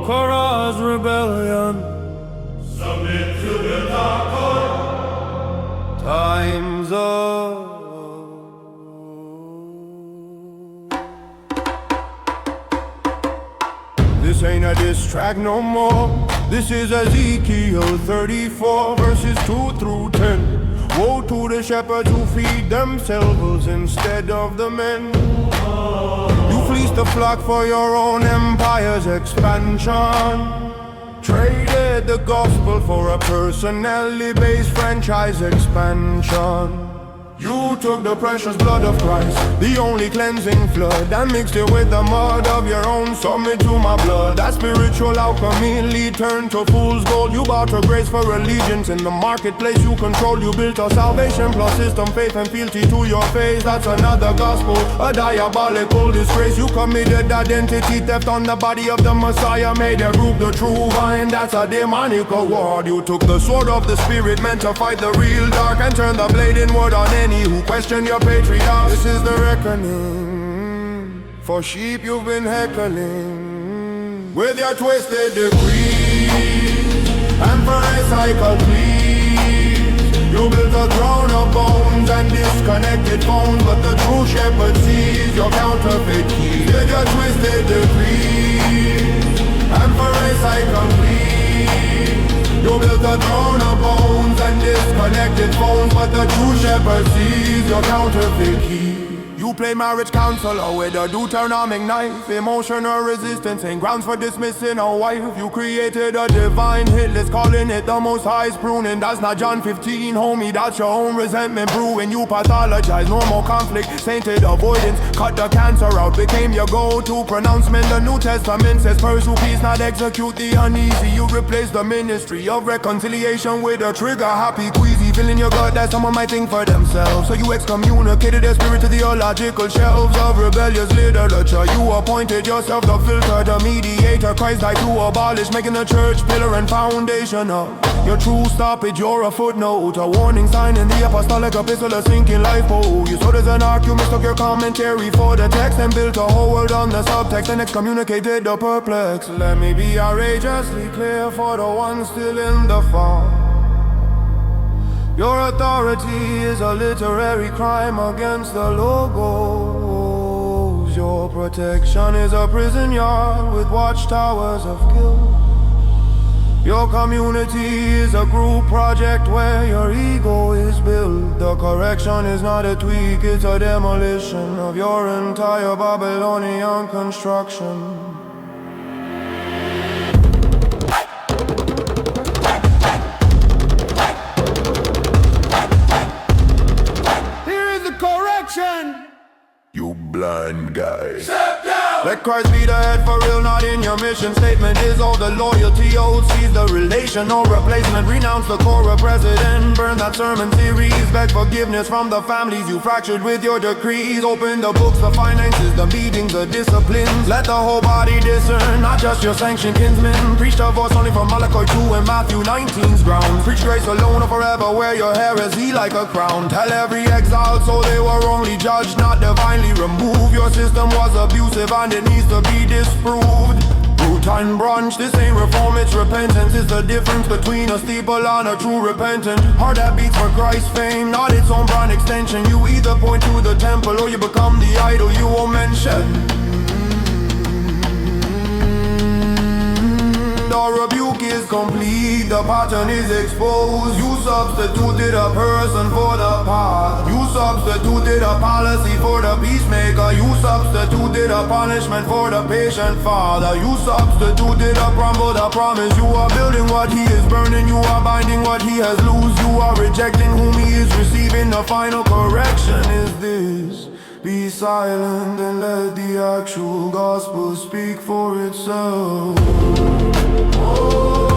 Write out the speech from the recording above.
Cause rebellion, submit to the dark. time's up. This ain't a diss track no more. This is Ezekiel 34 verses 2 through 10. Woe to the shepherds who feed themselves instead of the men. You fleece the flock for your own empire's expansion. Traded the gospel for a personally based franchise expansion. You took the precious blood of Christ, the only cleansing flood, and mixed it with the mud of your own. Submit to my blood. That spiritual alchemy lead turned to fool's gold. You bought your grace for allegiance in the marketplace you control. You built a salvation plus system, faith and fealty to your face. That's another gospel, a diabolical disgrace. You committed identity theft on the body of the Messiah, made a group the true vine. That's a demonic award. You took the sword of the spirit meant to fight the real dark, and turned the blade inward on any who question your patriarchs. This is the reckoning. For sheep you've been heckling with your twisted decrees, and for recycle please. You built a throne of bones and disconnected phones, but the true shepherd sees your counterfeit keys. With your twisted decrees, and for recycle please. You built a throne of bones and disconnected phones, but the true shepherd sees your counterfeit key. You play marriage counselor with a Deuteronomic knife. Emotional resistance ain't grounds for dismissing a wife. You created a divine hit list, calling it the most highest pruning. That's not John 15, homie, that's your own resentment brewing. You pathologize normal conflict, sainted avoidance. Cut the cancer out, became your go-to pronouncement. The New Testament says pursue peace, not execute the uneasy. You replace the ministry of reconciliation with a trigger happy queasy. Feeling your gut that someone might think for themselves, so you excommunicated their spirit to the theological shelves of rebellious literature. You appointed yourself the filter, the mediator. Christ died to abolish, making the church pillar and foundation of your true stoppage. You're a footnote, a warning sign in the apostolic epistle, a sinking lifeboat. You sowed as an ark, you mistook your commentary for the text, and built a whole world on the subtext, and excommunicated the perplexed. Let me be outrageously clear for the ones still in the fall. Your authority is a literary crime against the logos. Your protection is a prison yard with watchtowers of guilt. Your community is a group project where your ego is built. The correction is not a tweak, it's a demolition of your entire Babylonian construction. You blind guy. Step down! Let Christ be the head for real, not in your mission statement. Is all the loyalty owed, seize the relation, no replacement. Renounce the core president, burn that sermon series. Beg forgiveness from the families you fractured with your decrees. Open the books, the finances, the meetings, the disciplines. Let the whole body discern, not just your sanctioned kinsmen. Preach the voice only from Malachi 2 and Matthew 19's ground. Preach grace alone or forever wear your heresy like a crown. Tell every exile so they were only judged, not divinely removed. Your system was abusive and it needs to be disproved. Root and branch, this ain't reform, it's repentance. It's the difference between a steeple and a true repentant. Heart that beats for Christ's fame, not its own brand extension. You either point to the temple or you become the idol you won't mention. The rebuke is complete, the pattern is exposed. You substituted a person for the path. You substituted a policy for the peacemaker. You substituted a punishment for the patient father. You substituted a crumble, the promise. You are building what he is burning. You are binding what he has loosed. You are rejecting whom he is receiving. The final correction is this: be silent and let the actual gospel speak for itself. Oh.